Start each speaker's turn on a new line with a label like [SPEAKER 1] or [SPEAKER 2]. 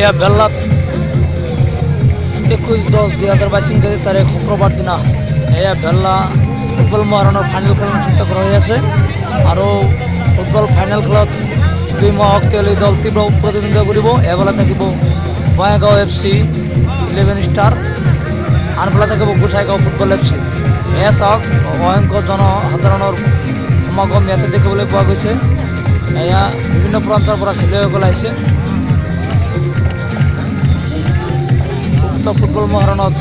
[SPEAKER 1] এয়া বেল্লাত 21-10-2022 ইংৰাজী তাৰিখ শুক্ৰবাৰ দিনা এয়া বেল্লা ফুটবল মহাৰণৰ ফাইনেল খেল অনুষ্ঠিত কৰা হৈ আছে আৰু ফুটবল ফাইনেল খেলত দুই মহাশক্তিশালী দল তীব্ৰ প্ৰতিদ্বন্দ্বিতা কৰিব। এফালে থাকিব বঙাইগাঁও FC 11 ষ্টাৰ, আনফালে থাকিব গোসাইগাঁও ফুটবল FC। এয়া চাওক অসংখ্য জনসাধাৰণৰ সমাগম ইয়াতে দেখিবলৈ পোৱা গৈছে। এয়া বিভিন্ন প্ৰান্তৰ পৰা খেলুৱৈসকল আহিছে। উক্ত ফুটবল মহাৰণত